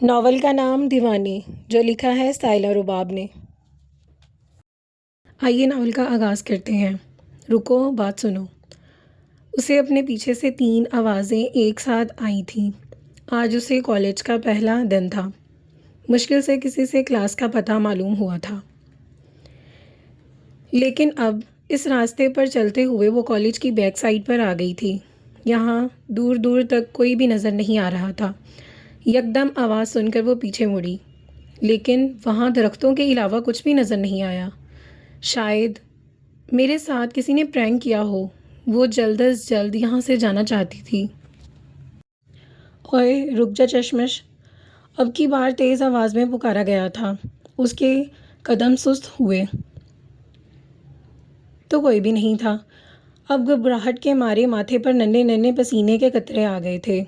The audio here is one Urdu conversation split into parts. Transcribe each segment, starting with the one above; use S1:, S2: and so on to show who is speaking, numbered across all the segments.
S1: ناول کا نام دیوانی، جو لکھا ہے سائلہ رباب نے۔ آئیے ناول کا آغاز کرتے ہیں۔ رکو، بات سنو۔ اسے اپنے پیچھے سے 3 آوازیں ایک ساتھ آئی تھیں۔ آج اسے کالج کا پہلا دن تھا۔ مشکل سے کسی سے کلاس کا پتہ معلوم ہوا تھا، لیکن اب اس راستے پر چلتے ہوئے وہ کالج کی بیک سائڈ پر آ گئی تھی۔ یہاں دور دور تک کوئی بھی نظر نہیں آ رہا تھا۔ یکدم آواز سن کر وہ پیچھے مڑی، لیکن وہاں درختوں کے علاوہ کچھ بھی نظر نہیں آیا۔ شاید میرے ساتھ کسی نے پرینک کیا ہو۔ وہ جلد از جلد یہاں سے جانا چاہتی تھی۔ اوئے رک جا چشمش، اب کی بار تیز آواز میں پکارا گیا تھا۔ اس کے قدم سست ہوئے تو کوئی بھی نہیں تھا۔ اب گھبراہٹ کے مارے ماتھے پر ننھے ننھے پسینے کے قطرے آ گئے تھے۔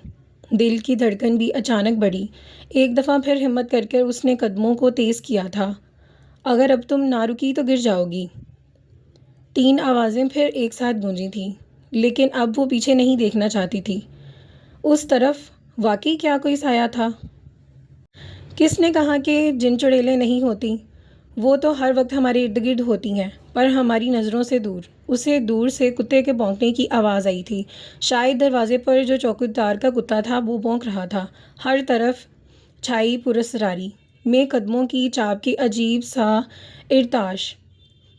S1: دل کی دھڑکن بھی اچانک بڑھی۔ ایک دفعہ پھر ہمت کر کے اس نے قدموں کو تیز کیا تھا۔ اگر اب تم نہ رکی تو گر جاؤ گی۔ 3 آوازیں پھر ایک ساتھ گونجی تھیں، لیکن اب وہ پیچھے نہیں دیکھنا چاہتی تھی۔ اس طرف واقعی کیا کوئی سایہ تھا؟ کس نے کہا کہ جن چڑیلیں نہیں ہوتی؟ وہ تو ہر وقت ہمارے ارد گرد ہوتی ہیں، پر ہماری نظروں سے دور۔ اسے دور سے کتے کے بھونکنے کی آواز آئی تھی۔ شاید دروازے پر جو چوکیدار کا کتا تھا وہ بھونک رہا تھا۔ ہر طرف چھائی پراسراری میں قدموں کی چاپ کی عجیب سا ارتعاش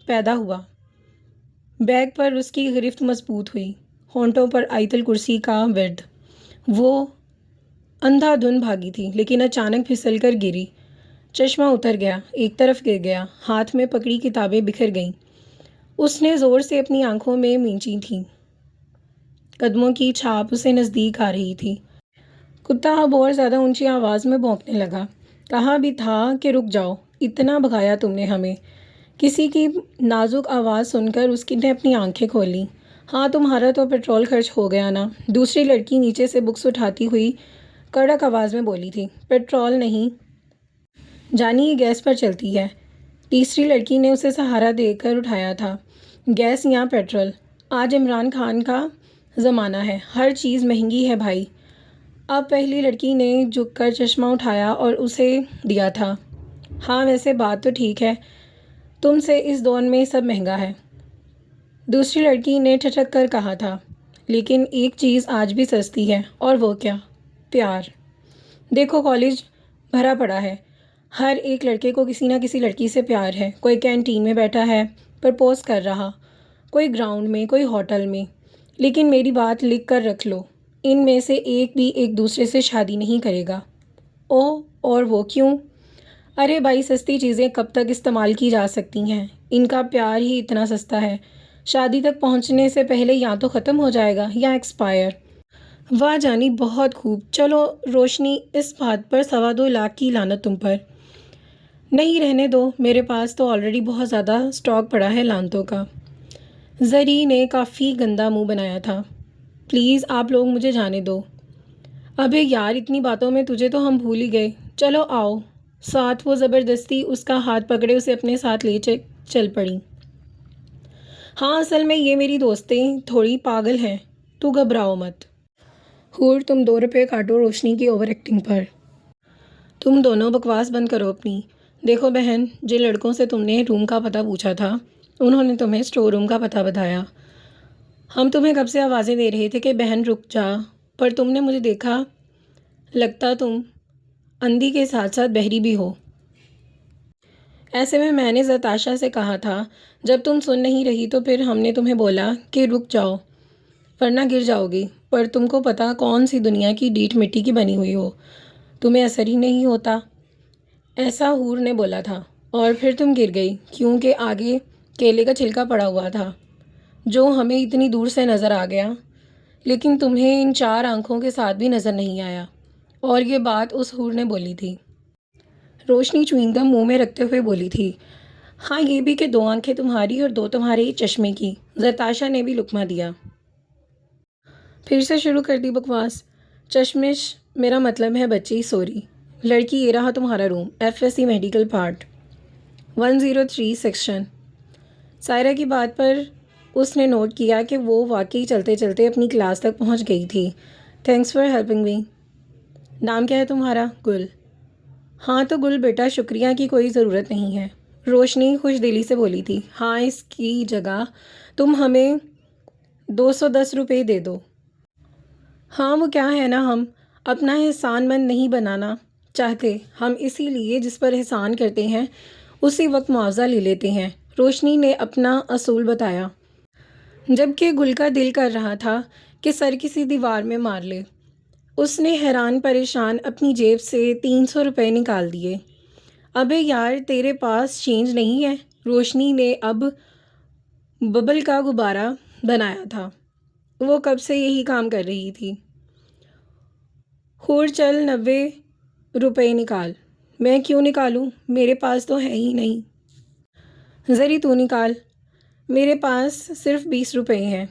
S1: پیدا ہوا۔ بیگ پر اس کی گرفت مضبوط ہوئی، ہونٹوں پر آیت الکرسی کا ورد۔ وہ اندھا دھند بھاگی تھی، لیکن اچانک پھسل کر گری۔ چشمہ اتر گیا، ایک طرف گر گیا، ہاتھ میں پکڑی کتابیں بکھر گئیں۔ اس نے زور سے اپنی آنکھوں میں مینچی تھیں۔ قدموں کی چھاپ اسے نزدیک آ رہی تھی۔ کتا اب اور زیادہ اونچی آواز میں بھونکنے لگا۔ کہا بھی تھا کہ رک جاؤ، اتنا بھگایا تم نے ہمیں۔ کسی کی نازک آواز سن کر اس نے اپنی آنکھیں کھولیں۔ ہاں، تمہارا تو پیٹرول خرچ ہو گیا نا؟ دوسری لڑکی نیچے سے بکس اٹھاتی ہوئی کڑک آواز میں بولی تھی۔ پیٹرول نہیں جانی، یہ گیس پر چلتی ہے۔ تیسری لڑکی نے اسے سہارا دے کر اٹھایا تھا۔ گیس یا پیٹرول؟ آج عمران خان کا زمانہ ہے، ہر چیز مہنگی ہے بھائی۔ اب پہلی لڑکی نے جھک کر چشمہ اٹھایا اور اسے دیا تھا۔ ہاں ویسے بات تو ٹھیک ہے، تم سے اس دور میں سب مہنگا ہے، دوسری لڑکی نے ٹھٹک کر کہا تھا۔ لیکن ایک چیز آج بھی سستی ہے، اور وہ کیا؟ پیار۔ دیکھو کالج بھرا پڑا ہے، ہر ایک لڑکے کو کسی نہ کسی لڑکی سے پیار ہے۔ کوئی کینٹین میں بیٹھا ہے پرپوز کر رہا، کوئی گراؤنڈ میں، کوئی ہوٹل میں۔ لیکن میری بات لکھ کر رکھ لو، ان میں سے ایک بھی ایک دوسرے سے شادی نہیں کرے گا۔ او، اور وہ کیوں؟ ارے بھائی، سستی چیزیں کب تک استعمال کی جا سکتی ہیں؟ ان کا پیار ہی اتنا سستا ہے، شادی تک پہنچنے سے پہلے یا تو ختم ہو جائے گا یا ایکسپائر۔ واہ جانی، بہت خوب۔ چلو روشنی، اس بات پر 2.25 لاکھ کی لعنت تم پر۔ نہیں رہنے دو، میرے پاس تو آلریڈی بہت زیادہ سٹاک پڑا ہے لعنتوں کا۔ زری نے کافی گندا منہ بنایا تھا۔ پلیز آپ لوگ مجھے جانے دو۔ ابے یار، اتنی باتوں میں تجھے تو ہم بھول ہی گئے۔ چلو آؤ ساتھ۔ وہ زبردستی اس کا ہاتھ پکڑے اسے اپنے ساتھ لے چل پڑی۔ ہاں اصل میں یہ میری دوستیں تھوڑی پاگل ہیں، تو گھبراؤ مت۔ حور، تم 2 روپے کاٹو روشنی کی اوور ایکٹنگ پر۔ تم دونوں بکواس بند کرو اپنی۔ دیکھو بہن، جن لڑکوں سے تم نے روم کا پتہ پوچھا تھا، انہوں نے تمہیں اسٹور روم کا پتہ بتایا۔ ہم تمہیں کب سے آوازیں دے رہے تھے کہ بہن رک جا، پر تم نے مجھے دیکھا۔ لگتا تم اندھی کے ساتھ ساتھ بہری بھی ہو۔ ایسے میں نے زتاشا سے کہا تھا، جب تم سن نہیں رہی تو پھر ہم نے تمہیں بولا کہ رک جاؤ ورنہ گر جاؤ گی، پر تم کو پتہ کون سی دنیا کی ڈیٹ مٹی کی بنی ہوئی ہو، تمہیں اثر ہی نہیں ہوتا۔ ایسا حور نے بولا تھا، اور پھر تم گر گئی کیونکہ آگے کیلے کا چھلکا پڑا ہوا تھا جو ہمیں اتنی دور سے نظر آ گیا، لیکن تمہیں ان 4 آنکھوں کے ساتھ بھی نظر نہیں آیا۔ اور یہ بات اس حور نے بولی تھی۔ روشنی چوئنگ گم منہ میں رکھتے ہوئے بولی تھی۔ ہاں یہ بھی کہ 2 آنکھیں تمہاری اور 2 تمہارے چشمے کی۔ زتاشا نے بھی لقمہ دیا۔ پھر سے شروع کر دی بکواس۔ چشمش میرا مطلب ہے بچی، سوری۔ لڑکی، یہ رہا تمہارا روم، FSC medical part 103 section. Saira کی بات پر اس نے نوٹ کیا کہ وہ واقعی چلتے چلتے اپنی کلاس تک پہنچ گئی تھی۔ Thanks for helping me. نام کیا ہے تمہارا؟ گل۔ ہاں تو گل بیٹا، شکریہ کی کوئی ضرورت نہیں ہے، روشنی خوش دلی سے بولی تھی۔ ہاں، اس کی جگہ تم ہمیں 210 روپے دے دو۔ ہاں وہ کیا ہے نا، ہم اپنا احسان مند نہیں بنانا چاہتے، ہم اسی لیے جس پر احسان کرتے ہیں اسی وقت معاوضہ لے لیتے ہیں، روشنی نے اپنا اصول بتایا، جبکہ گل کا دل کر رہا تھا کہ سر کسی دیوار میں مار لے۔ اس نے حیران پریشان اپنی جیب سے 300 روپے نکال دیے۔ ابے یار، تیرے پاس چینج نہیں ہے؟ روشنی نے اب ببل کا غبارہ بنایا تھا، وہ کب سے یہی کام کر رہی تھی۔ حور چل 90 روپے نکال۔ میں کیوں نکالوں؟ میرے پاس تو ہے ہی نہیں۔ ذری تو نکال۔ میرے پاس صرف 20 روپے ہیں۔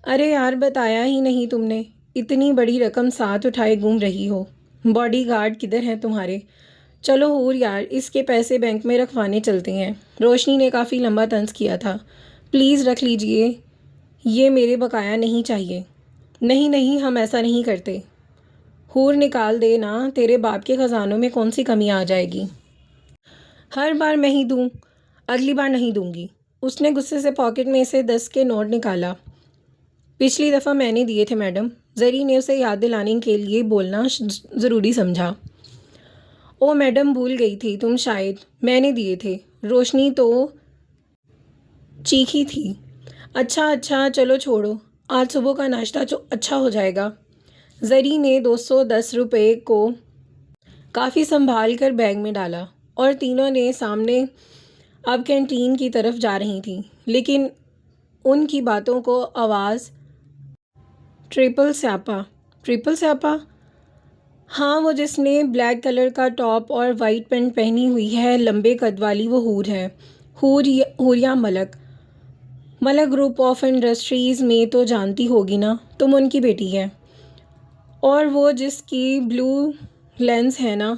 S1: ارے یار، بتایا ہی نہیں تم نے، اتنی بڑی رقم ساتھ اٹھائے گھوم رہی ہو۔ باڈی گارڈ کدھر ہیں تمہارے؟ چلو حور یار، اس کے پیسے بینک میں رکھوانے چلتے ہیں۔ روشنی نے کافی لمبا طنز کیا تھا۔ پلیز رکھ لیجئے، یہ میرے بقایا نہیں چاہیے۔ نہیں نہیں، ہم ایسا نہیں کرتے۔ حور نکال دے نا، تیرے باپ کے خزانوں میں کون سی کمی آ جائے گی؟ ہر بار میں ہی دوں، اگلی بار نہیں دوں گی۔ اس نے غصے سے پاکٹ میں سے 10 کے نوٹ نکالا۔ پچھلی دفعہ میں نے دیے تھے میڈم، زری نے اسے یاد دلانے کے لیے بولنا ضروری سمجھا۔ او میڈم، بھول گئی تھی تم شاید، میں نے دیے تھے۔ روشنی تو چیخی تھی۔ اچھا اچھا، چلو چھوڑو، آج صبح کا ناشتہ اچھا ہو جائے گا۔ زری نے 210 روپے کو کافی سنبھال کر بیگ میں ڈالا، اور تینوں نے سامنے اب کینٹین کی طرف جا رہی تھیں، لیکن ان کی باتوں کو آواز ٹرپل سیاپا؟ ہاں، وہ جس نے بلیک کلر کا ٹاپ اور وائٹ پینٹ پہنی ہوئی ہے، لمبے قد والی، وہ حور ہے، حوریہ ملک گروپ آف انڈسٹریز میں تو جانتی ہوگی نا، تم ان کی بیٹی ہے۔ اور وہ جس کی بلو لینس ہے نا،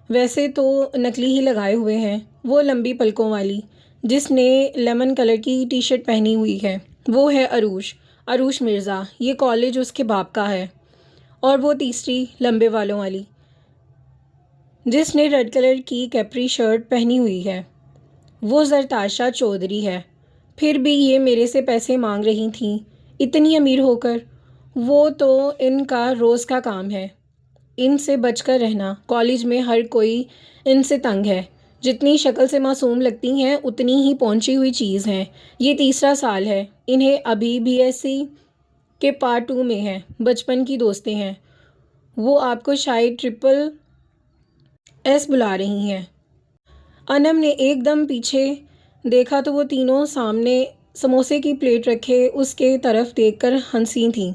S1: ویسے تو نکلی ہی لگائے ہوئے ہیں، وہ لمبی پلکوں والی جس نے لیمن کلر کی ٹی شرٹ پہنی ہوئی ہے، وہ ہے عروش مرزا، یہ کالج اس کے باپ کا ہے۔ اور وہ تیسری لمبے والوں والی جس نے ریڈ کلر کی کیپری شرٹ پہنی ہوئی ہے، وہ زرتاشا چودھری ہے۔ پھر بھی یہ میرے سے پیسے مانگ رہی تھیں، اتنی امیر ہو کر۔ وہ تو ان کا روز کا کام ہے، ان سے بچ کر رہنا۔ کالج میں ہر کوئی ان سے تنگ ہے، جتنی شکل سے معصوم لگتی ہیں اتنی ہی پہنچی ہوئی چیز ہیں۔ یہ تیسرا سال ہے انہیں، ابھی بی ایس سی کے پارٹ 2 میں ہیں، بچپن کی دوستیں ہیں۔ وہ آپ کو شاید ٹرپل ایس بلا رہی ہیں۔ انم نے ایک دم پیچھے دیکھا تو وہ تینوں سامنے سموسے کی پلیٹ رکھے اس کے طرف دیکھ کر ہنسی تھیں،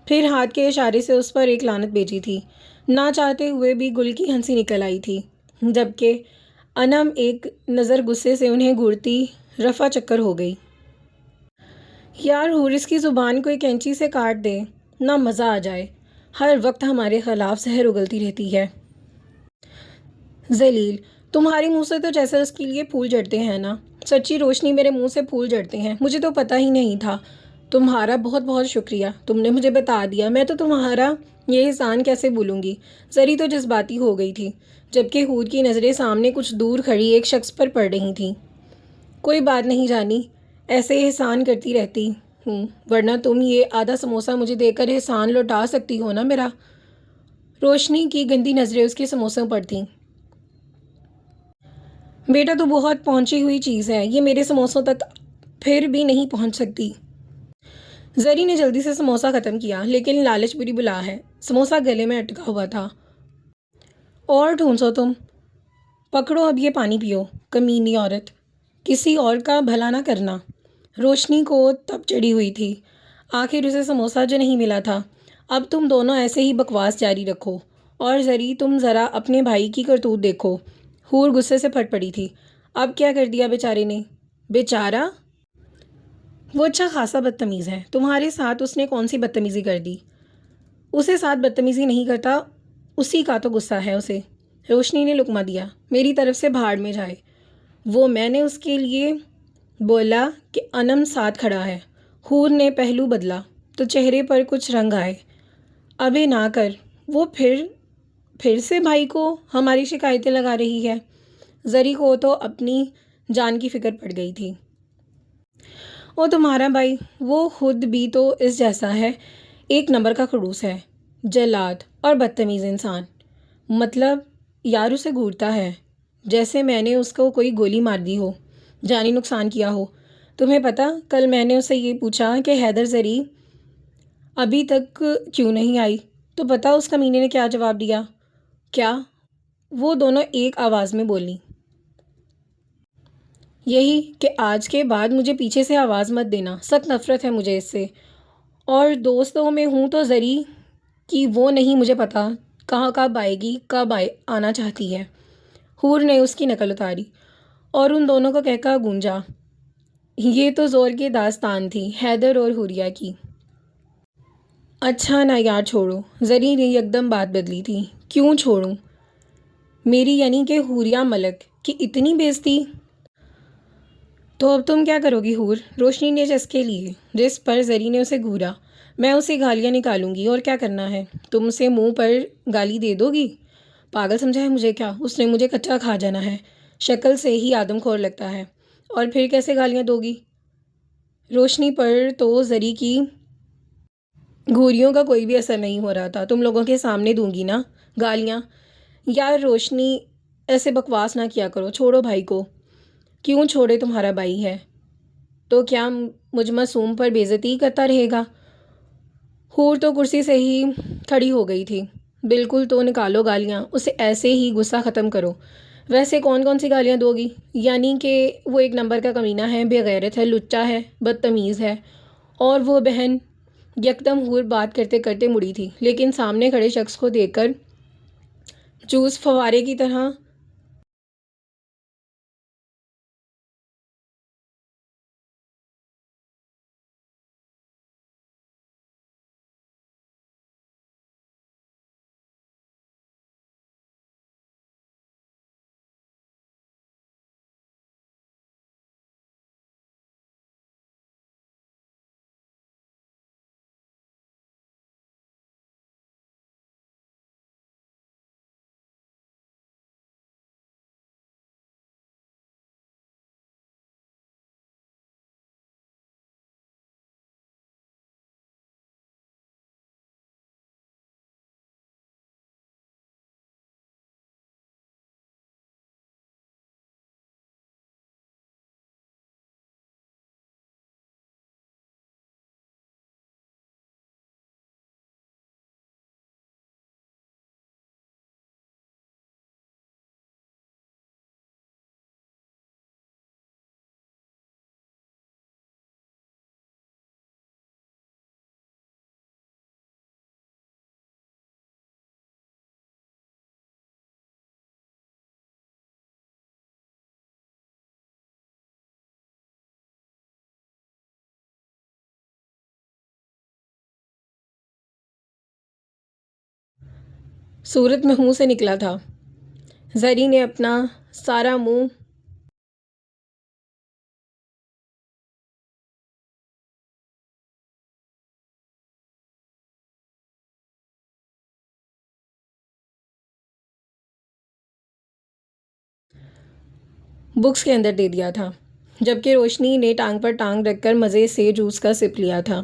S1: پھر ہاتھ کے اشارے سے اس پر ایک لعنت بھیجی تھی۔ نہ چاہتے ہوئے بھی گل کی ہنسی نکل آئی تھی، جبکہ انم ایک نظر غصے سے انہیں گھورتی رفع چکر ہو گئی۔ یار حور، اس کی زبان کو ایک کینچی سے کاٹ دے نہ، مزہ آ جائے، ہر وقت ہمارے خلاف زہر اگلتی رہتی ہے۔ ذلیل، تمہارے منہ سے تو جیسے اس کے لیے پھول جھڑتے ہیں نا۔ سچی روشنی، میرے منہ سے پھول جھڑتے ہیں، مجھے تو پتہ ہی نہیں تھا۔ تمہارا بہت بہت شکریہ، تم نے مجھے بتا دیا، میں تو تمہارا یہ احسان کیسے بھولوں گی۔ زری تو جذباتی ہو گئی تھی، جبکہ حور کی نظریں سامنے کچھ دور کھڑی ایک شخص پر پڑ رہی تھیں۔ کوئی بات نہیں جانی، ایسے احسان کرتی رہتی ہوں، ورنہ تم یہ آدھا سموسہ مجھے دے کر احسان لوٹا سکتی ہو نا میرا۔ روشنی کی گندی نظریں اس کے سموسوں پر تھیں۔ بیٹا تو بہت پہنچی ہوئی چیز ہے، یہ میرے سموسوں تک پھر بھی نہیں پہنچ سکتی۔ زری نے جلدی سے سموسہ ختم کیا، لیکن لالچ بری بلا ہے، سموسہ گلے میں اٹکا ہوا تھا۔ اور ٹھونسو تم، پکڑو اب یہ پانی پیو، کمینی عورت، کسی اور کا بھلا نہ کرنا۔ روشنی کو تب چڑھی ہوئی تھی، آخر اسے سموسہ جو نہیں ملا تھا۔ اب تم دونوں ایسے ہی بکواس جاری رکھو، اور زری تم ذرا اپنے بھائی کی کرتوت دیکھو۔ حور غصے سے پھٹ پڑی تھی۔ اب کیا کر دیا بیچارے نے؟ بیچارہ؟ وہ اچھا خاصا بدتمیز ہے، تمہارے ساتھ اس نے کون سی بدتمیزی کر دی؟ اسے ساتھ بدتمیزی نہیں کرتا، اسی کا تو غصہ ہے اسے۔ روشنی نے لقمہ دیا۔ میری طرف سے بھاڑ میں جائے۔ وہ میں نے اس کے لیے بولا کہ انم ساتھ کھڑا ہے۔ حور نے پہلو بدلا تو چہرے پر کچھ رنگ آئے۔ ابے نہ کر، وہ پھر سے بھائی کو ہماری شکایتیں لگا رہی ہے۔ زری کو تو اپنی جان کی فکر پڑ گئی تھی۔ وہ تمہارا بھائی، وہ خود بھی تو اس جیسا ہے، ایک نمبر کا خڑوس ہے، جلاد اور بدتمیز انسان۔ مطلب یار اسے گھورتا ہے جیسے میں نے اس کو کوئی گولی مار دی ہو، جانی نقصان کیا ہو۔ تمہیں پتہ، کل میں نے اسے یہ پوچھا کہ حیدر زری ابھی تک کیوں نہیں آئی، تو پتہ اس کمینے نے کیا جواب دیا؟ کیا؟ وہ دونوں ایک آواز میں بولیں۔ یہی کہ آج کے بعد مجھے پیچھے سے آواز مت دینا، سخت نفرت ہے مجھے اس سے۔ اور دوستوں میں ہوں تو زری کی وہ نہیں مجھے پتہ کہاں کب آئے گی، کب آنا چاہتی ہے۔ حور نے اس کی نقل اتاری اور ان دونوں کو کہکا گونجا۔ یہ تو زور کی داستان تھی حیدر اور حوریہ کی۔ اچھا نا یار چھوڑو، زری نے یکدم بات بدلی تھی۔ کیوں چھوڑوں؟ میری یعنی کہ حوریہ ملک کی اتنی بےعزتی؟ تو اب تم کیا کرو گی حور؟ روشنی نے چسکے لیے، جس پر زری نے اسے گھورا۔ میں اسے گالیاں نکالوں گی، اور کیا کرنا ہے؟ تم اسے منہ پر گالی دے دو گی؟ پاگل سمجھا ہے مجھے کیا؟ اس نے مجھے کچا کھا جانا ہے، شکل سے ہی آدم خور لگتا ہے۔ اور پھر کیسے گالیاں دو گی؟ روشنی پر تو زری کی گھوریوں کا کوئی بھی اثر نہیں ہو رہا تھا، تم لوگوں کے سامنے دوں گی نا گالیاں۔ یار روشنی، ایسے بکواس نہ کیا کرو، چھوڑو بھائی کو۔ کیوں چھوڑے؟ تمہارا بھائی ہے تو کیا مجھ معصوم پر بے عزتی کرتا رہے گا؟ حور تو کرسی سے ہی کھڑی ہو گئی تھی۔ بالکل، تو نکالو گالیاں، اسے ایسے ہی غصہ ختم کرو۔ ویسے کون کون سی گالیاں دو گی؟ یعنی کہ وہ ایک نمبر کا کمینہ ہے، بے غیرت ہے، لچا ہے، بدتمیز ہے۔ اور وہ بہن یکدم حور بات کرتے کرتے مڑی تھی، لیکن سامنے کھڑے شخص کو دیکھ کر جوس فوارے کی طرح صورت میں منہ سے نکلا تھا۔ زری نے اپنا سارا منہ بکس کے اندر دے دیا تھا، جبکہ روشنی نے ٹانگ پر ٹانگ رکھ کر مزے سے جوس کا سپ لیا تھا۔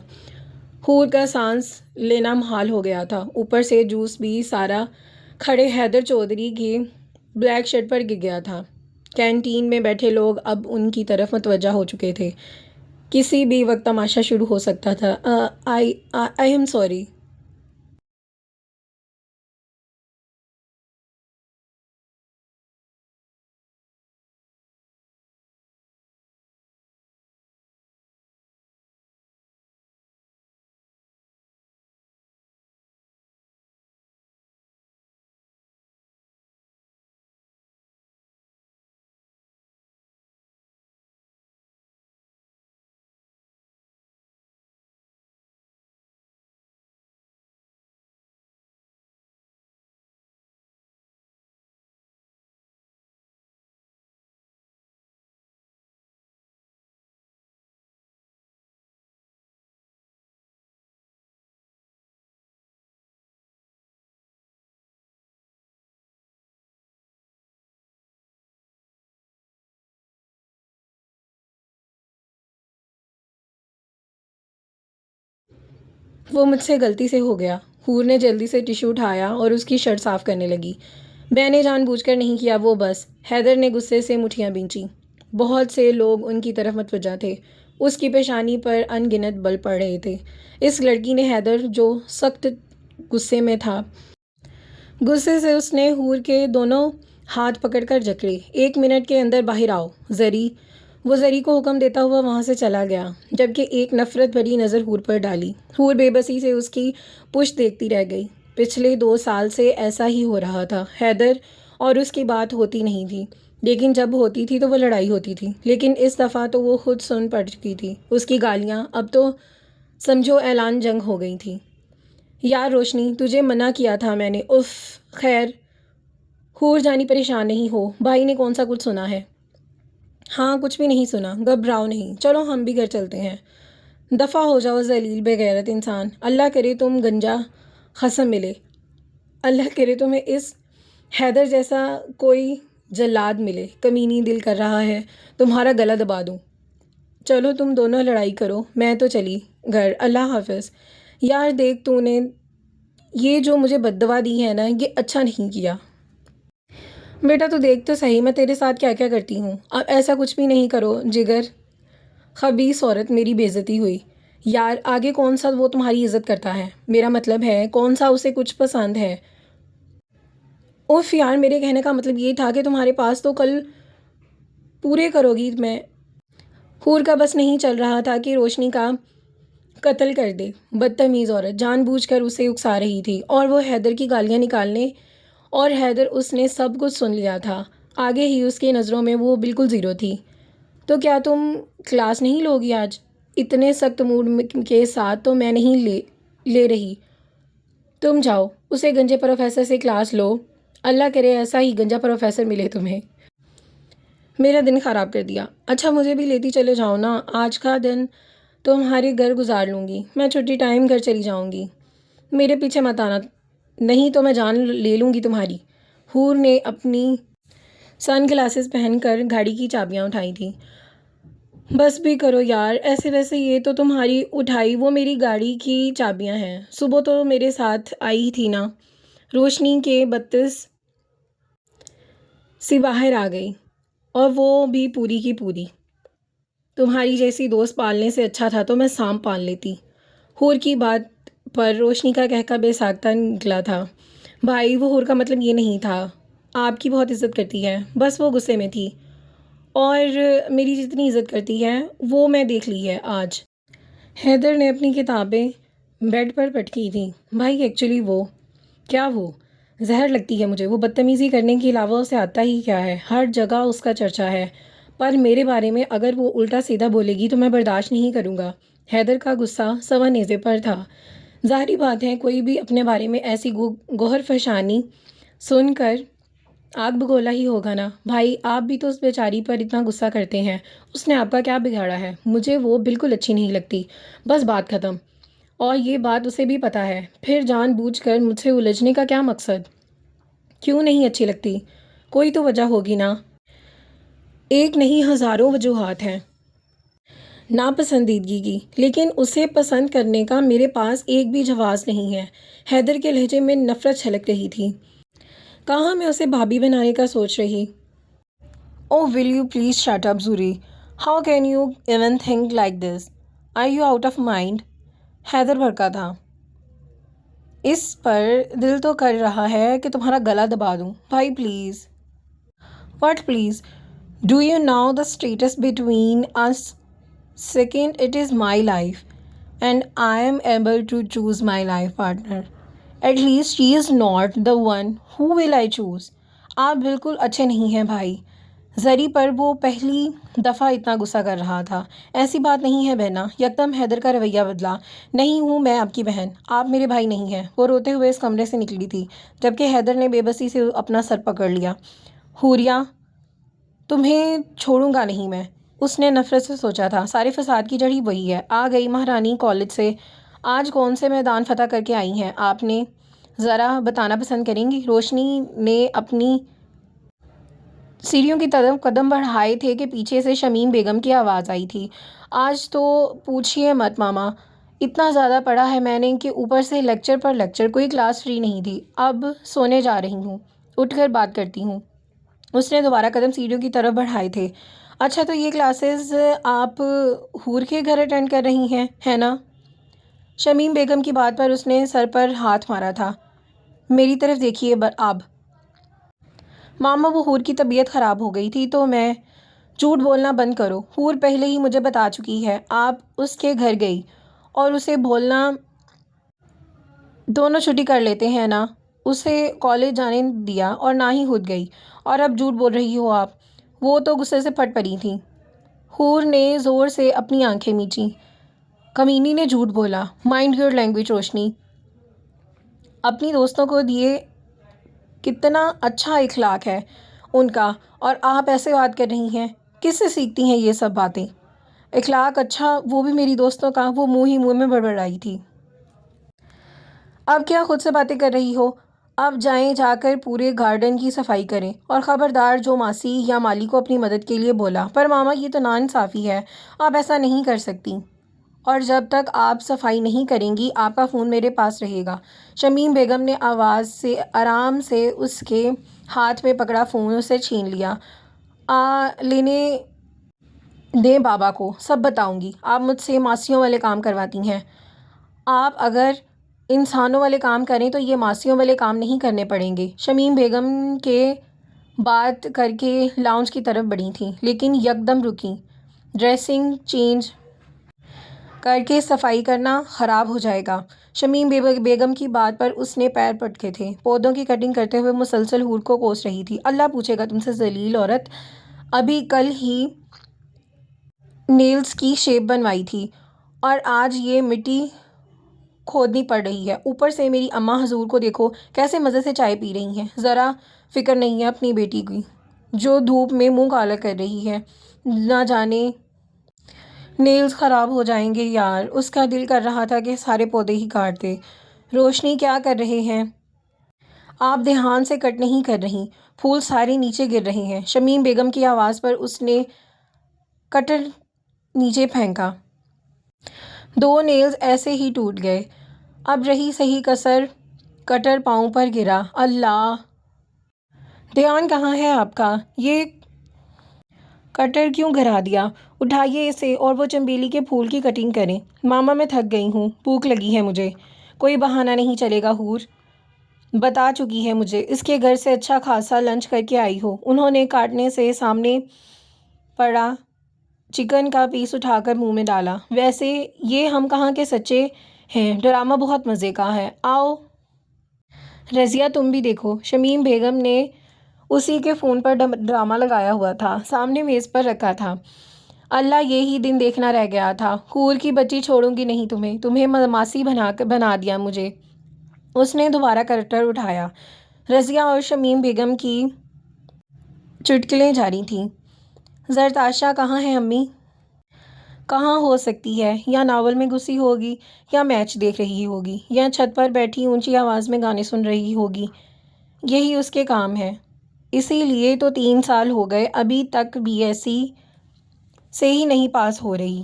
S1: حور کا سانس لینا محال ہو گیا تھا، اوپر سے جوس بھی سارا کھڑے حیدر چودھری کے بلیک شرٹ پر گر گیا تھا۔ کینٹین میں بیٹھے لوگ اب ان کی طرف متوجہ ہو چکے تھے، کسی بھی وقت تماشا شروع ہو سکتا تھا۔ I am sorry. وہ مجھ سے غلطی سے ہو گیا۔ حور نے جلدی سے ٹشو اٹھایا اور اس کی شرٹ صاف کرنے لگی۔ میں نے جان بوجھ کر نہیں کیا، وہ بس۔ حیدر نے غصے سے مٹھیاں بھینچیں۔ بہت سے لوگ ان کی طرف متوجہ تھے۔ اس کی پیشانی پر ان گنت بل پڑ رہے تھے۔ اس لڑکی نے حیدر، جو سخت غصے میں تھا، غصے سے اس نے حور کے دونوں ہاتھ پکڑ کر جکڑے۔ 1 منٹ کے اندر باہر آؤ، زری۔ وہ زری کو حکم دیتا ہوا وہاں سے چلا گیا، جبکہ ایک نفرت بھری نظر حور پر ڈالی۔ حور بے بسی سے اس کی پشت دیکھتی رہ گئی۔ پچھلے 2 سال سے ایسا ہی ہو رہا تھا۔ حیدر اور اس کی بات ہوتی نہیں تھی، لیکن جب ہوتی تھی تو وہ لڑائی ہوتی تھی۔ لیکن اس دفعہ تو وہ خود سن پڑ چکی تھی۔ اس کی گالیاں اب تو سمجھو اعلان جنگ ہو گئی تھی۔ یار روشنی، تجھے منع کیا تھا میں نے۔ اف، خیر حور جانی پریشان نہیں ہو، بھائی نے کون سا کچھ سنا ہے؟ ہاں کچھ بھی نہیں سنا، گھبراؤ نہیں، چلو ہم بھی گھر چلتے ہیں۔ دفع ہو جاؤ ذلیل بے غیرت انسان، اللہ کرے تم گنجا خصم ملے، اللہ کرے تمہیں اس حیدر جیسا کوئی جلاد ملے، کمینی دل کر رہا ہے تمہارا گلا دبا دوں۔ چلو تم دونوں لڑائی کرو، میں تو چلی گھر، اللہ حافظ۔ یار دیکھ، تو نے یہ جو مجھے بد دعا دی ہے نا، یہ اچھا نہیں کیا۔ بیٹا تو دیکھ تو صحیح میں تیرے ساتھ کیا کیا کرتی ہوں۔ اب ایسا کچھ بھی نہیں کرو جگر خبیث عورت، میری بے عزتی ہوئی۔ یار آگے کون سا وہ تمہاری عزت کرتا ہے؟ میرا مطلب ہے کون سا اسے کچھ پسند ہے؟ اوف یار، میرے کہنے کا مطلب یہ تھا کہ تمہارے پاس تو کل پورے کرو گی میں۔ حور کا بس نہیں چل رہا تھا کہ روشنی کا قتل کر دے۔ بدتمیز عورت جان بوجھ کر اسے اکسا رہی تھی، اور وہ حیدر کی گالیاں نکالنے، اور حیدر اس نے سب کچھ سن لیا تھا۔ آگے ہی اس کی نظروں میں وہ بالکل زیرو تھی۔ تو کیا تم کلاس نہیں لوگی آج؟ اتنے سخت موڈ کے ساتھ تو میں نہیں لے رہی۔ تم جاؤ، اسے گنجے پروفیسر سے کلاس لو، اللہ کرے ایسا ہی گنجا پروفیسر ملے تمہیں۔ میرا دن خراب کر دیا۔ اچھا مجھے بھی لیتی چلے جاؤ نا، آج کا دن تمہارے گھر گزار لوں گی، میں چھٹی ٹائم گھر چلی جاؤں گی۔ میرے پیچھے مت آنا، نہیں تو میں جان لے لوں گی تمہاری۔ حور نے اپنی سن گلاسز پہن کر گاڑی کی چابیاں اٹھائی تھیں۔ بس بھی کرو یار، ایسے ویسے یہ تو تمہاری اٹھائی، وہ میری گاڑی کی چابیاں ہیں، صبح تو میرے ساتھ آئی تھی نا۔ روشنی کے 32 سی باہر آ گئی، اور وہ بھی پوری کی پوری۔ تمہاری جیسی دوست پالنے سے اچھا تھا تو میں سانپ پال لیتی۔ حور کی بات پر روشنی کا کہکا بے ساختہ نکلا تھا۔ بھائی وہ حور کا مطلب یہ نہیں تھا، آپ کی بہت عزت کرتی ہے، بس وہ غصے میں تھی، اور میری جتنی عزت کرتی ہے وہ میں دیکھ لی ہے آج۔ حیدر نے اپنی کتابیں بیڈ پر پٹکی تھیں۔ بھائی ایکچولی وہ کیا، وہ زہر لگتی ہے مجھے، وہ بدتمیزی کرنے کے علاوہ اسے آتا ہی کیا ہے، ہر جگہ اس کا چرچا ہے، پر میرے بارے میں اگر وہ الٹا سیدھا بولے گی تو میں برداشت نہیں کروں گا۔ حیدر کا غصہ سوا نیزے پر تھا۔ ظاہری بات ہے کوئی بھی اپنے بارے میں ایسی گوہر فشانی سن کر آگ بگولا ہی ہوگا نا۔ بھائی آپ بھی تو اس بیچاری پر اتنا غصہ کرتے ہیں، اس نے آپ کا کیا بگاڑا ہے؟ مجھے وہ بالکل اچھی نہیں لگتی، بس بات ختم۔ اور یہ بات اسے بھی پتہ ہے، پھر جان بوجھ کر مجھ سے الجھنے کا کیا مقصد؟ کیوں نہیں اچھی لگتی؟ کوئی تو وجہ ہوگی نا۔ ایک نہیں ہزاروں وجوہات ہیں ناپسندیدگی کی، لیکن اسے پسند کرنے کا میرے پاس ایک بھی جواز نہیں ہے۔ حیدر کے لہجے میں نفرت چھلک رہی تھی۔ کہاں میں اسے بھابھی بنانے کا سوچ رہی۔ Oh will you please shut up زوری، how can you even think like this? Are you out of mind? Haider بھڑکا تھا۔ اس پر دل تو کر رہا ہے کہ تمہارا گلا دبا دوں۔ بھائی please. What please? Do you know the status between us? Second, it is my life, and I am able to choose my life partner. At least she is not the one who will I choose. آپ بالکل اچھے نہیں ہیں بھائی۔ زری پر وہ پہلی دفعہ اتنا غصہ کر رہا تھا۔ ایسی بات نہیں ہے بہنا۔ یکدم حیدر کا رویہ بدلا۔ نہیں ہوں میں آپ کی بہن، آپ میرے بھائی نہیں ہیں۔ وہ روتے ہوئے اس کمرے سے نکلی تھی، جبکہ حیدر نے بے بسی سے اپنا سر پکڑ لیا۔ حوریہ، تمہیں چھوڑوں گا نہیں میں، اس نے نفرت سے سوچا تھا۔ سارے فساد کی جڑ ہی وہی ہے۔ آ گئی مہارانی کالج سے، آج کون سے میدان فتح کر کے آئی ہیں آپ نے، ذرا بتانا پسند کریں گی؟ روشنی نے اپنی سیڑھیوں کی طرف قدم بڑھائے تھے کہ پیچھے سے شمیم بیگم کی آواز آئی تھی۔ آج تو پوچھیے مت ماما، اتنا زیادہ پڑھا ہے میں نے کہ اوپر سے لیکچر پر لیکچر، کوئی کلاس فری نہیں تھی۔ اب سونے جا رہی ہوں، اٹھ کر بات کرتی ہوں۔ اس نے دوبارہ قدم سیڑھیوں کی طرف بڑھائے تھے۔ اچھا، تو یہ کلاسز آپ حور کے گھر اٹینڈ کر رہی ہیں، ہے نا؟ شمیم بیگم کی بات پر اس نے سر پر ہاتھ مارا تھا۔ میری طرف دیکھیے اب۔ ماما، وہ حور کی طبیعت خراب ہو گئی تھی تو میں… جھوٹ بولنا بند کرو، حور پہلے ہی مجھے بتا چکی ہے۔ آپ اس کے گھر گئی اور اسے بولنا دونوں چھٹی کر لیتے ہیں نا، اسے کالج جانے دیا اور نہ ہی خود گئی، اور اب جھوٹ بول رہی ہو آپ۔ وہ تو غصے سے پھٹ پڑی تھی۔ حور نے زور سے اپنی آنکھیں میچیں۔ کمینی نے جھوٹ بولا۔ مائنڈ یور لینگویج روشنی۔ اپنی دوستوں کو دیے کتنا اچھا اخلاق ہے ان کا، اور آپ ایسے بات کر رہی ہیں۔ کس سے سیکھتی ہیں یہ سب باتیں؟ اخلاق اچھا، وہ بھی میری دوستوں کا؟ وہ منہ ہی منہ میں بڑبڑائی تھی۔ اب کیا خود سے باتیں کر رہی ہو؟ اب جائیں، جا کر پورے گارڈن کی صفائی کریں، اور خبردار جو ماسی یا مالی کو اپنی مدد کے لیے بولا۔ پر ماما، یہ تو ناانصافی ہے، آپ ایسا نہیں کر سکتی، اور جب تک آپ صفائی نہیں کریں گی آپ کا فون میرے پاس رہے گا۔ شمیم بیگم نے آرام سے اس کے ہاتھ میں پکڑا فون اسے چھین لیا۔ لینے دیں بابا کو، سب بتاؤں گی۔ آپ مجھ سے ماسیوں والے کام کرواتی ہیں۔ آپ اگر انسانوں والے کام کریں تو یہ ماسیوں والے کام نہیں کرنے پڑیں گے۔ شمیم بیگم کے بات کر کے لاؤنج کی طرف بڑھی تھیں، لیکن یکدم رکیں۔ ڈریسنگ چینج کر کے صفائی کرنا، خراب ہو جائے گا۔ شمیم بیگم کی بات پر اس نے پیر پٹکے تھے۔ پودوں کی کٹنگ کرتے ہوئے مسلسل حور کو کوس رہی تھی۔ اللہ پوچھے گا تم سے ذلیل عورت، ابھی کل ہی نیلز کی شیپ بنوائی تھی اور آج یہ مٹی کھودنی پڑ رہی ہے۔ اوپر سے میری اماں حضور کو دیکھو کیسے مزے سے چائے پی رہی ہیں، ذرا فکر نہیں ہے اپنی بیٹی کی جو دھوپ میں منہ کالا کر رہی ہے۔ نہ جانے نیلز خراب ہو جائیں گے یار، اس کا دل کر رہا تھا کہ سارے پودے ہی کاٹ دے۔ روشنی، کیا کر رہے ہیں آپ؟ دھیان سے کٹ نہیں کر رہی، پھول سارے نیچے گر رہے ہیں۔ شمیم بیگم کی آواز پر اس نے کٹر نیچے پھینکا۔ 2 نیلز ایسے ہی ٹوٹ گئے۔ اب رہی صحیح کسر، کٹر پاؤں پر گرا۔ اللہ! دھیان کہاں ہے آپ کا؟ یہ کٹر کیوں گرا دیا؟ اٹھائیے اسے اور وہ چنبیلی کے پھول کی کٹنگ کریں۔ ماما، میں تھک گئی ہوں، بھوک لگی ہے مجھے۔ کوئی بہانہ نہیں چلے گا، حور بتا چکی ہے مجھے، اس کے گھر سے اچھا خاصا لنچ کر کے آئی ہو۔ انہوں نے کاٹنے سے سامنے پڑا چکن کا پیس اٹھا کر منہ میں ڈالا۔ ویسے یہ ہم کہاں کے سچے ہیں، ڈرامہ بہت مزے کا ہے، آؤ رضیہ تم بھی دیکھو۔ شمیم بیگم نے اسی کے فون پر ڈرامہ لگایا ہوا تھا، سامنے میز پر رکھا تھا۔ اللہ، یہی دن دیکھنا رہ گیا تھا۔ حور کی بچی، چھوڑوں گی نہیں تمہیں ماسی بنا دیا مجھے۔ اس نے دوبارہ کٹر اٹھایا۔ رضیہ اور شمیم بیگم کی چٹکلیں جاری تھیں۔ زرتاشا کہاں ہے امی؟ کہاں ہو سکتی ہے؟ یا ناول میں گھسی ہوگی، یا میچ دیکھ رہی ہوگی، یا چھت پر بیٹھی اونچی آواز میں گانے سن رہی ہوگی۔ یہی اس کے کام ہے، اسی لیے تو 3 سال ہو گئے ابھی تک بی ایس سی سے ہی نہیں پاس ہو رہی۔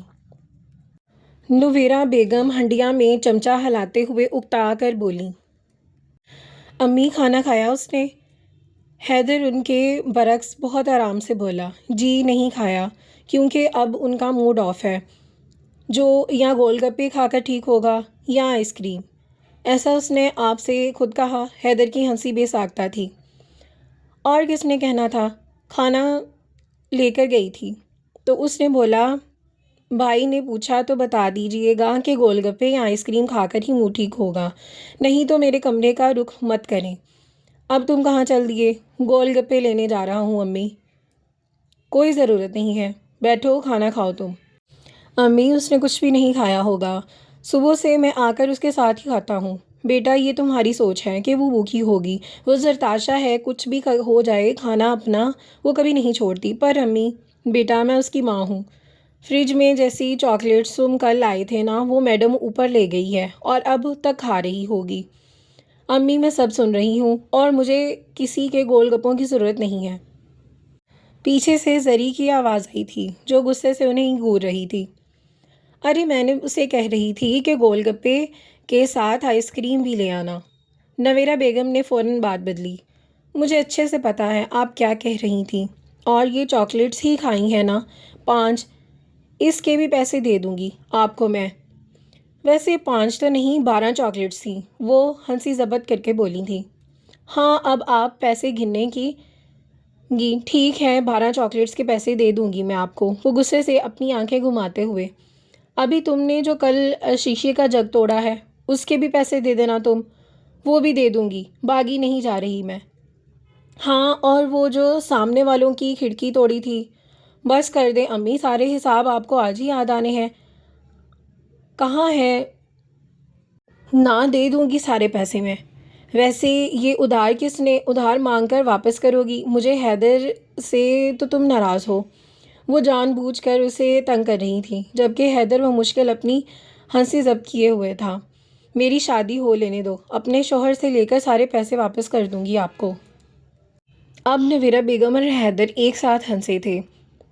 S1: نویرہ بیگم ہنڈیا میں چمچہ ہلاتے ہوئے اکتا کر بولی۔ امی، کھانا کھایا اس نے؟ حیدر ان کے برعکس بہت آرام سے بولا۔ جی نہیں کھایا، کیونکہ اب ان کا موڈ آف ہے۔ جو یا گول گپے کھا کر ٹھیک ہوگا یا آئس کریم۔ ایسا اس نے آپ سے خود کہا؟ حیدر کی ہنسی بے ساختہ تھی۔ اور کس نے کہنا تھا؟ کھانا لے کر گئی تھی تو اس نے بولا بھائی نے پوچھا تو بتا دیجیے گا کہ گول گپے یا آئس کریم کھا کر ہی منہ ٹھیک ہوگا، نہیں تو میرے کمرے کا رخ مت کریں۔ اب تم کہاں چل دیے؟ گول گپے لینے جا رہا ہوں امی۔ کوئی ضرورت نہیں ہے، بیٹھو کھانا کھاؤ تم۔ امی، اس نے کچھ بھی نہیں کھایا ہوگا، صبح سے میں آ کر اس کے ساتھ ہی کھاتا ہوں۔ بیٹا، یہ تمہاری سوچ ہے کہ وہ بھوکی ہوگی، وہ زرتاشا ہے، کچھ بھی ہو جائے کھانا اپنا وہ کبھی نہیں چھوڑتی۔ پر امی… بیٹا، میں اس کی ماں ہوں۔ فریج میں جیسی چاکلیٹس تم کل لائے تھے نا، وہ میڈم اوپر لے گئی ہے اور اب تک کھا رہی ہوگی۔ امی، میں سب سن رہی ہوں، اور مجھے کسی کے گول گپوں کی ضرورت نہیں ہے۔ پیچھے سے زری کی آواز آئی تھی جو غصے سے انہیں گھور رہی تھی۔ ارے میں نے اسے کہہ رہی تھی کہ گول گپے کے ساتھ آئس کریم بھی لے آنا۔ نویرہ بیگم نے فوراً بات بدلی۔ مجھے اچھے سے پتہ ہے آپ کیا کہہ رہی تھیں، اور یہ چاکلیٹس ہی کھائی ہیں نا؟ 5، اس کے بھی پیسے دے دوں گی آپ کو میں۔ ویسے 5 تو نہیں، 12 چاکلیٹس تھیں، وہ ہنسی ضبط کر کے بولی تھی۔ ہاں اب آپ پیسے گننے کی گی، ٹھیک ہے 12 چاکلیٹس کے پیسے دے دوں گی میں آپ کو، وہ غصے سے اپنی آنکھیں گھماتے ہوئے۔ ابھی تم نے جو کل شیشے کا جگ توڑا ہے اس کے بھی پیسے دے دینا تم، وہ بھی دے دوں گی، باغی نہیں جا رہی میں۔ ہاں اور وہ جو سامنے والوں کی کھڑکی توڑی تھی، بس کر دیں امی، سارے حساب آپ کو آج ہی یاد آنے ہیں۔ کہاں ہے؟ نہ دے دوں گی سارے پیسے میں۔ ویسے یہ ادھار کس نے ادھار مانگ کر واپس کرو گی؟ مجھے حیدر سے تو تم ناراض ہو؟ وہ جان بوجھ کر اسے تنگ کر رہی تھی، جبکہ حیدر وہ مشکل اپنی ہنسی ضبط کیے ہوئے تھا۔ میری شادی ہو لینے دو، اپنے شوہر سے لے کر سارے پیسے واپس کر دوں گی آپ کو۔ اب نویرہ بیگم اور حیدر ایک ساتھ ہنسے تھے،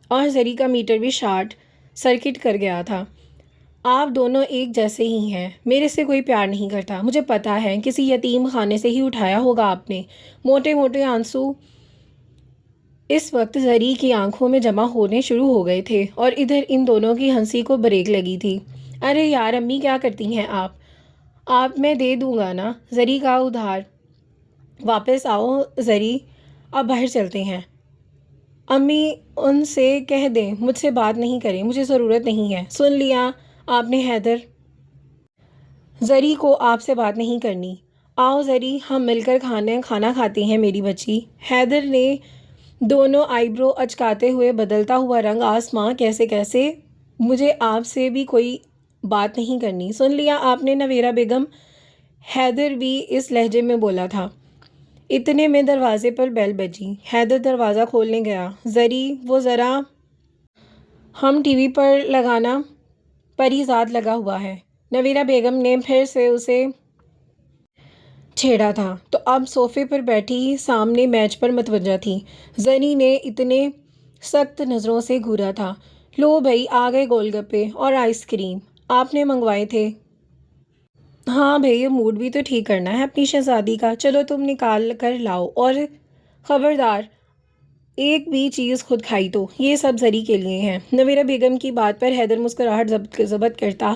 S1: اور زری کا میٹر بھی شارٹ سرکٹ کر گیا تھا۔ آپ دونوں ایک جیسے ہی ہیں، میرے سے کوئی پیار نہیں کرتا، مجھے پتا ہے، کسی یتیم خانے سے ہی اٹھایا ہوگا آپ نے۔ موٹے موٹے آنسو اس وقت زری کی آنکھوں میں جمع ہونے شروع ہو گئے تھے، اور ادھر ان دونوں کی ہنسی کو بریک لگی تھی۔ ارے یار امی کیا کرتی ہیں آپ میں دے دوں گا نا زری کا ادھار۔ واپس آؤ زری، اب باہر چلتے ہیں۔ امی ان سے کہہ دیں مجھ سے بات نہیں کریں، مجھے ضرورت نہیں ہے۔ سن لیا آپ نے حیدر، زری کو آپ سے بات نہیں کرنی۔ آؤ زری، ہم مل کر کھانا کھاتے ہیں میری بچی۔ حیدر نے دونوں آئی برو اچکاتے ہوئے بدلتا ہوا رنگ آسماں کیسے مجھے آپ سے بھی کوئی بات نہیں کرنی۔ سن لیا آپ نے نویرہ بیگم، حیدر بھی اس لہجے میں بولا تھا۔ اتنے میں دروازے پر بیل بجی۔ حیدر دروازہ کھولنے گیا۔ زری وہ ذرا ہم ٹی وی پر لگانا، پری زاد لگا ہوا ہے۔ نویرہ بیگم نے پھر سے اسے چھیڑا تھا تو اب صوفے پر بیٹھی سامنے میچ پر متوجہ تھی۔ زری نے اتنے سخت نظروں سے گھورا تھا۔ لو بھئی آ گئے گول گپے اور آئس کریم، آپ نے منگوائے تھے؟ ہاں بھئی، موڈ بھی تو ٹھیک کرنا ہے اپنی شہزادی کا، چلو تم نکال کر لاؤ، اور خبردار ایک بھی چیز خود کھائی تو یہ سب زری کے لیے ہیں۔ نویرہ بیگم کی بات پر حیدر مسکراہٹ ضبط کرتا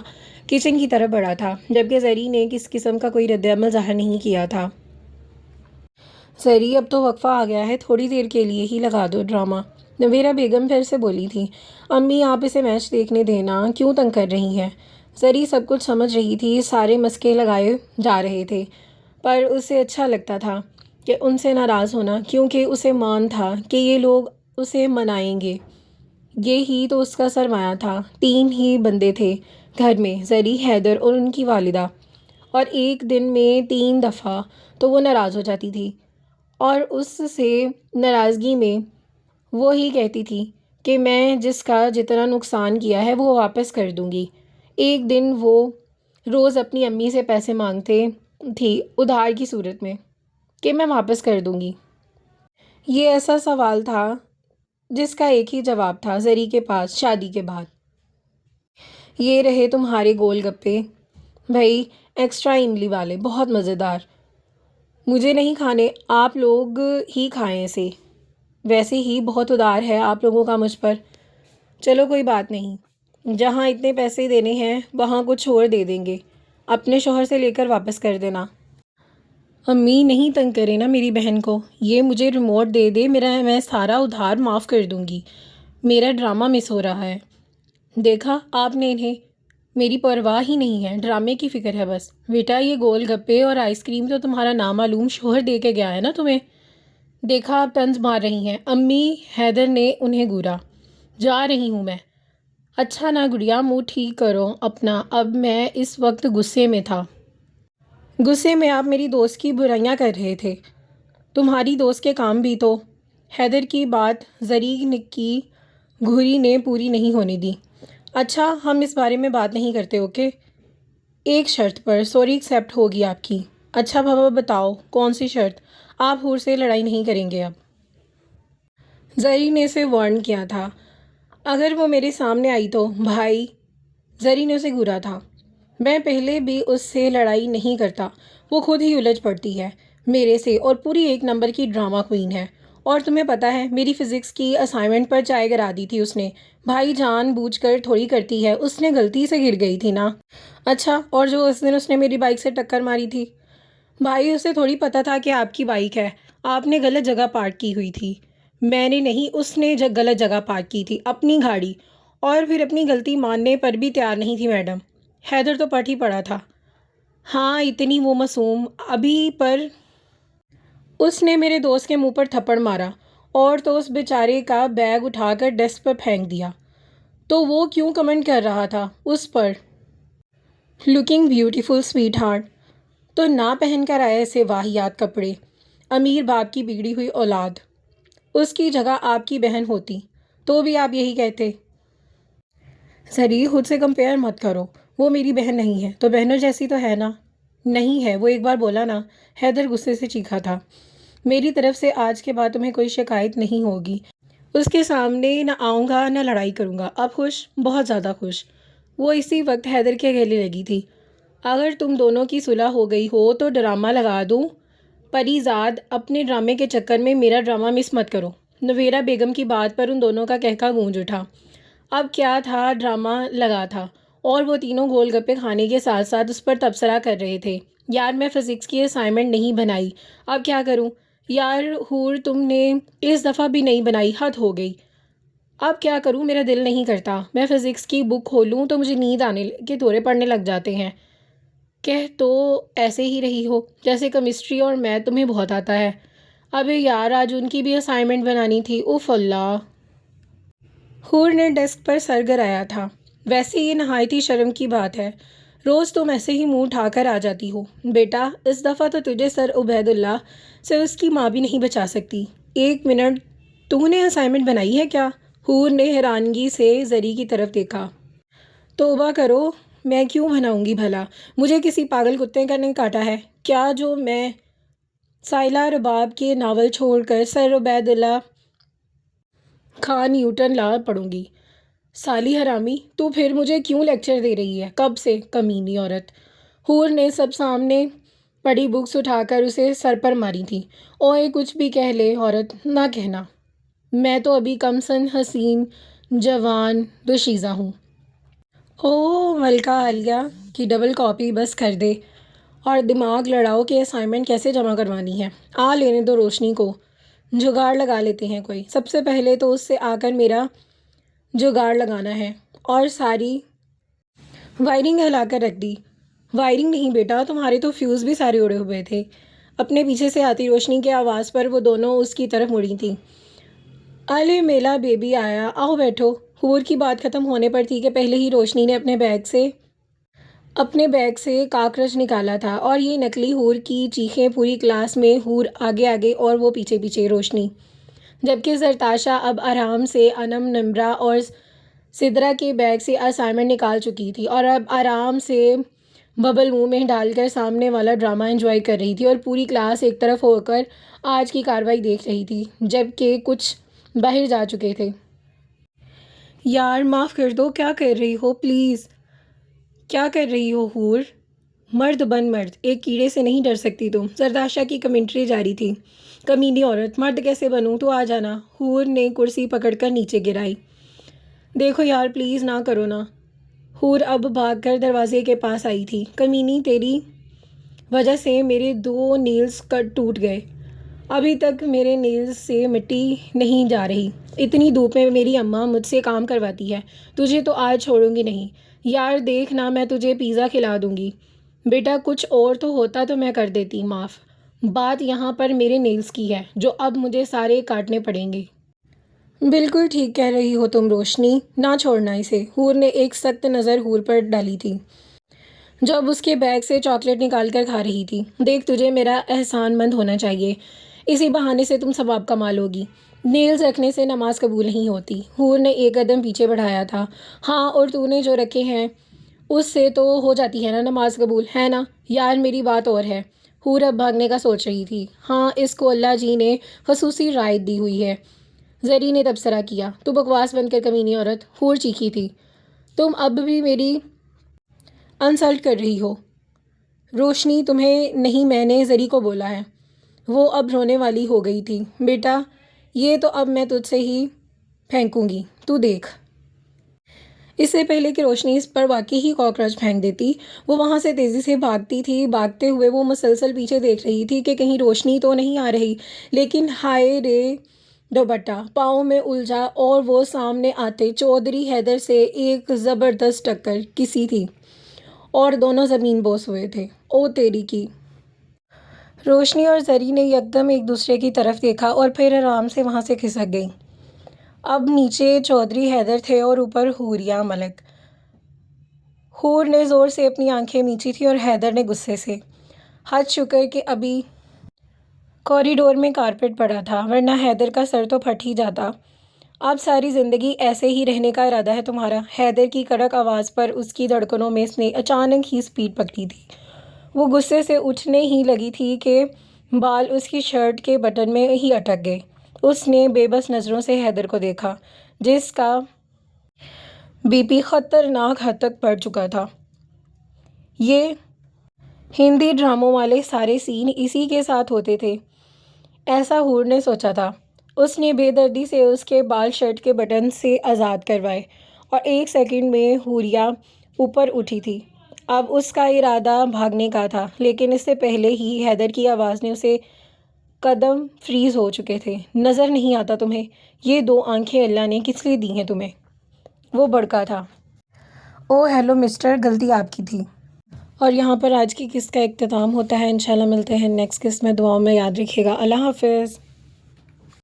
S1: کچن کی طرف بڑھا تھا، جبکہ زری نے کس قسم کا کوئی رد عمل ظاہر نہیں کیا تھا۔ زری اب تو وقفہ آ گیا ہے، تھوڑی دیر کے لیے ہی لگا دو ڈرامہ۔ نویرہ بیگم پھر سے بولی تھی۔ امی آپ اسے میچ دیکھنے دینا، کیوں تنگ کر رہی ہیں؟ زری سب کچھ سمجھ رہی تھی، سارے مسکے لگائے جا رہے تھے، پر اسے اچھا لگتا تھا کہ ان سے ناراض ہونا، کیونکہ اسے مان تھا کہ یہ لوگ اسے منائیں گے۔ یہی تو اس کا سرمایہ تھا۔ 3 ہی بندے تھے گھر میں، زری، حیدر اور ان کی والدہ، اور ایک دن میں 3 دفعہ تو وہ ناراض ہو جاتی تھی، اور اس سے ناراضگی میں وہ ہی کہتی تھی کہ میں جس کا جتنا نقصان کیا ہے وہ واپس کر دوں گی۔ ایک دن وہ روز اپنی امی سے پیسے مانگتے تھی ادھار کی صورت میں کہ میں واپس کر دوں گی۔ یہ ایسا سوال تھا جس کا ایک ہی جواب تھا زری کے پاس شادی کے بعد۔ یہ رہے تمہارے گول گپے بھائی، ایکسٹرا املی والے، بہت مزیدار۔ مجھے نہیں کھانے، آپ لوگ ہی کھائیں اسے، ویسے ہی بہت ادار ہے آپ لوگوں کا مجھ پر۔ چلو کوئی بات نہیں، جہاں اتنے پیسے دینے ہیں وہاں کچھ اور دے دیں گے، اپنے شوہر سے لے کر واپس کر دینا۔ امی نہیں تنگ کرے نا میری بہن کو، یہ مجھے ریموٹ دے دے، میں سارا ادھار معاف کر دوں گی، میرا ڈرامہ مس ہو رہا ہے۔ دیکھا آپ نے انہیں، میری پرواہ ہی نہیں ہے، ڈرامے کی فکر ہے بس۔ بیٹا یہ گول گپے اور آئس کریم تو تمہارا نامعلوم شوہر دے کے گیا ہے نا تمہیں، دیکھا آپ طنز مار رہی ہیں۔ امی، حیدر نے انہیں گھورا۔ جا رہی ہوں میں۔ اچھا نا گڑیا، منہ ٹھیک کرو اپنا، اب میں اس وقت غصے میں تھا۔ غصے میں آپ میری دوست کی برائیاں کر رہے تھے، تمہاری دوست کے کام بھی تو۔ حیدر کی بات زری کی گھوری نے پوری نہیں ہونے دی۔ اچھا ہم اس بارے میں بات نہیں کرتے، اوکے؟ ایک شرط پر، سوری ایکسیپٹ ہوگی آپ کی۔ اچھا بابا بتاؤ کون سی شرط؟ آپ حور سے لڑائی نہیں کریں گے اب؟ زری نے اسے وارن کیا تھا، اگر وہ میرے سامنے آئی تو۔ بھائی زری نے اسے گھورا تھا۔ میں پہلے بھی اس سے لڑائی نہیں کرتا، وہ خود ہی الجھ پڑتی ہے میرے سے اور پوری ایک نمبر کی ڈرامہ کوئین ہے۔ اور تمہیں پتہ ہے میری فزکس کی اسائنمنٹ پر چائے گرا دی تھی اس نے۔ بھائی جان بوجھ کر تھوڑی کرتی ہے، اس نے غلطی سے گر گئی تھی نا۔ اچھا، اور جو اس دن اس نے میری بائک سے ٹکر ماری تھی؟ بھائی اسے تھوڑی پتہ تھا کہ آپ کی بائک ہے، آپ نے غلط جگہ پارک کی ہوئی تھی۔ میں نے نہیں، اس نے غلط جگہ پارک کی تھی اپنی گاڑی، اور پھر اپنی غلطی ماننے پر بھی تیار نہیں تھی میڈم۔ حیدر تو پٹ ہی پڑا تھا۔ ہاں اتنی وہ معصوم ابھی پر اس نے میرے دوست کے منہ پر تھپڑ مارا اور تو اس بیچارے کا بیگ اٹھا کر ڈیسک پر پھینک دیا۔ تو وہ کیوں کمنٹ کر رہا تھا اس پر؟ Looking beautiful sweet heart. تو نہ پہن کر آئے ایسے واہیات کپڑے، امیر باپ کی بگڑی ہوئی اولاد۔ اس کی جگہ آپ کی بہن ہوتی تو بھی آپ یہی کہتے۔ زری خود سے کمپیئر مت کرو، وہ میری بہن نہیں ہے تو بہنوں جیسی تو ہے نا۔ نہیں ہے، وہ ایک بار بولا نا۔ حیدر غصے سے چیخا تھا۔ میری طرف سے آج کے بعد تمہیں کوئی شکایت نہیں ہوگی، اس کے سامنے نہ آؤں گا نہ لڑائی کروں گا۔ اب خوش؟ بہت زیادہ خوش۔ وہ اسی وقت حیدر کے گلے لگی تھی۔ اگر تم دونوں کی صلح ہو گئی ہو تو ڈرامہ لگا دوں؟ پری زاد، اپنے ڈرامے کے چکر میں میرا ڈرامہ مس مت کرو۔ نویرہ بیگم کی بات پر ان دونوں کا کہکا گونج اٹھا۔ اب کیا تھا، ڈرامہ لگا تھا اور وہ تینوں گول گپے کھانے کے ساتھ ساتھ اس پر تبصرہ کر رہے تھے۔ یار میں فزکس کی اسائنمنٹ نہیں بنائی، اب کیا کروں؟ یار حور تم نے اس دفعہ بھی نہیں بنائی، حد ہو گئی۔ اب کیا کروں، میرا دل نہیں کرتا، میں فزکس کی بک کھولوں تو مجھے نیند آنے کے دورے پڑنے لگ جاتے ہیں۔ کہہ تو ایسے ہی رہی ہو جیسے کیمسٹری اور میتھ تمہیں بہت آتا ہے۔ ابے یار آج ان کی بھی اسائنمنٹ بنانی تھی، اوف اللہ۔ حور نے ڈیسک پر سر گرایا تھا۔ ویسے یہ نہایت ہی شرم کی بات ہے، روز تم ایسے ہی منہ اٹھا کر آ جاتی ہو۔ بیٹا اس دفعہ تو تجھے سر عبید اللہ سے اس کی ماں بھی نہیں بچا سکتی۔ ایک منٹ، تو نے اسائنمنٹ بنائی ہے کیا؟ حور نے حیرانگی سے زری کی طرف دیکھا۔ توبہ کرو، میں کیوں بناؤں گی بھلا؟ مجھے کسی پاگل کتے کا نہیں کاٹا ہے کیا جو میں سائلہ رباب کے ناول چھوڑ کر سر عبید اللہ خان نیوٹن لا پڑوں گی؟ سالی حرامی، تو پھر مجھے کیوں لیکچر دے رہی ہے؟ کب سے؟ کمینی عورت۔ حور نے سب سامنے پڑی بکس اٹھا کر اسے سر پر ماری تھی۔ اوئے کچھ بھی کہہ لے عورت، نہ کہنا، میں تو ابھی کم سن حسین جوان دوشیزہ ہوں۔ او ملکہ عالیہ کی ڈبل کاپی بس کر دے اور دماغ لڑاؤ کہ اسائنمنٹ کیسے جمع کروانی ہے۔ آ لینے دو روشنی کو، جگاڑ لگا لیتے ہیں کوئی۔ سب سے پہلے تو اس سے آ کر میرا جگاڑ لگانا ہے۔ اور ساری وائرنگ ہلا کر رکھ دی۔ وائرنگ نہیں بیٹا، تمہارے تو فیوز بھی سارے اڑے ہوئے تھے۔ اپنے پیچھے سے آتی روشنی کے آواز پر وہ دونوں اس کی طرف مڑی تھیں۔ الے میلا بیبی آیا، آؤ بیٹھو۔ حور کی بات ختم ہونے پر تھی کہ پہلے ہی روشنی نے اپنے بیگ سے کاکرچ نکالا تھا اور یہ نکلی حور کی چیخیں پوری کلاس میں، حور آگے آگے اور وہ پیچھے پیچھے روشنی۔ جبکہ زرتاشا اب آرام سے انم نمرہ اور سدرا کے بیگ سے اسائنمنٹ نکال چکی تھی اور اب آرام سے ببل منہ میں ڈال کر سامنے والا ڈرامہ انجوائے کر رہی تھی اور پوری کلاس ایک طرف ہو کر آج کی کارروائی دیکھ رہی تھی، جبکہ کچھ باہر جا چکے تھے۔ یار معاف کر دو، کیا کر رہی ہو پلیز؟ کیا کر رہی ہو حور؟ مرد بن مرد، ایک کیڑے سے نہیں ڈر سکتی تم؟ زرتاشا کی کمنٹری جاری تھی۔ کمینی عورت، مرد کیسے بنوں؟ تو آ جانا۔ حور نے کرسی پکڑ کر نیچے گرائی۔ دیکھو یار پلیز نہ کرو نا۔ حور اب بھاگ کر دروازے کے پاس آئی تھی۔ کمینی تیری وجہ سے میرے 2 نیلز ٹوٹ گئے، ابھی تک میرے نیلز سے مٹی نہیں جا رہی۔ اتنی دھوپ میں میری اماں مجھ سے کام کرواتی ہے، تجھے تو آج چھوڑوں گی نہیں۔ یار دیکھ نا، میں تجھے پیزا کھلا دوں گی۔ بیٹا کچھ اور تو ہوتا تو میں کر دیتی معاف، بات یہاں پر میرے نیلز کی ہے جو اب مجھے سارے کاٹنے پڑیں گے۔ بالکل ٹھیک کہہ رہی ہو تم روشنی، نہ چھوڑنا اسے۔ حور نے ایک سخت نظر حور پر ڈالی تھی جو اب اس کے بیگ سے چاکلیٹ نکال کر کھا رہی تھی۔ دیکھ تجھے میرا احسان مند ہونا چاہیے، اسی بہانے سے تم ثواب کما لو گی۔ نیلز رکھنے سے نماز قبول نہیں ہوتی۔ حور نے ایک قدم پیچھے بڑھایا تھا۔ ہاں اور تو نے جو رکھے ہیں اس سے تو ہو جاتی ہے نا نماز قبول، ہے نا؟ یار میری بات اور ہے۔ حور اب بھاگنے کا سوچ رہی تھی۔ ہاں اس کو اللہ جی نے خصوصی رعایت دی ہوئی ہے، زری نے تبصرہ کیا۔ تو بکواس بند کر کمینی عورت، حور چیخی تھی۔ تم اب بھی میری انسلٹ کر رہی ہو۔ روشنی، تمہیں نہیں، میں نے زری کو بولا ہے۔ وہ اب رونے والی ہو گئی تھی۔ بیٹا، یہ تو اب میں تجھ سے ہی پھینکوں گی، تو دیکھ۔ اس سے پہلے کہ روشنی اس پر واقعی ہی کاکروچ پھینک دیتی، وہ وہاں سے تیزی سے بھاگتی تھی۔ بھاگتے ہوئے وہ مسلسل پیچھے دیکھ رہی تھی کہ کہیں روشنی تو نہیں آ رہی، لیکن ہائے رے، دوپٹہ پاؤں میں الجھا اور وہ سامنے آتے چودھری حیدر سے ایک زبردست ٹکر کسی تھی اور دونوں زمین بوس ہوئے تھے۔ او تیری کی! روشنی اور زری نے یکدم ایک دوسرے کی طرف دیکھا اور پھر آرام سے وہاں سے کھسک گئیں۔ اب نیچے چودھری حیدر تھے اور اوپر حوریہ ملک۔ حور نے زور سے اپنی آنکھیں میچی تھی اور حیدر نے غصے سے۔ حد شکر کہ ابھی کوریڈور میں کارپیٹ پڑا تھا، ورنہ حیدر کا سر تو پھٹ ہی جاتا۔ اب ساری زندگی ایسے ہی رہنے کا ارادہ ہے تمہارا؟ حیدر کی کڑک آواز پر اس کی دھڑکنوں میں نے اچانک ہی سپیڈ پکڑی تھی۔ وہ غصے سے اٹھنے ہی لگی تھی کہ بال اس کی شرٹ کے بٹن میں ہی اٹک گئے۔ اس نے بے بس نظروں سے حیدر کو دیکھا، جس کا بی پی خطرناک حد تک بڑھ چکا تھا۔ یہ ہندی ڈراموں والے سارے سین اسی کے ساتھ ہوتے تھے، ایسا حور نے سوچا تھا۔ اس نے بے دردی سے اس کے بال شرٹ کے بٹن سے آزاد کروائے اور ایک سیکنڈ میں حوریہ اوپر اٹھی تھی۔ اب اس کا ارادہ بھاگنے کا تھا، لیکن اس سے پہلے ہی حیدر کی آواز نے اسے قدم فریز ہو چکے تھے۔ نظر نہیں آتا تمہیں؟ یہ دو آنکھیں اللہ نے کس لیے دی ہیں تمہیں؟ وہ بڑکا تھا۔ او ہیلو مسٹر، غلطی آپ کی تھی۔ اور یہاں پر آج کی قسط کا اختتام ہوتا ہے۔ انشاءاللہ ملتے ہیں نیکسٹ قسط میں۔ دعاؤں میں یاد رکھیے گا۔ اللہ حافظ۔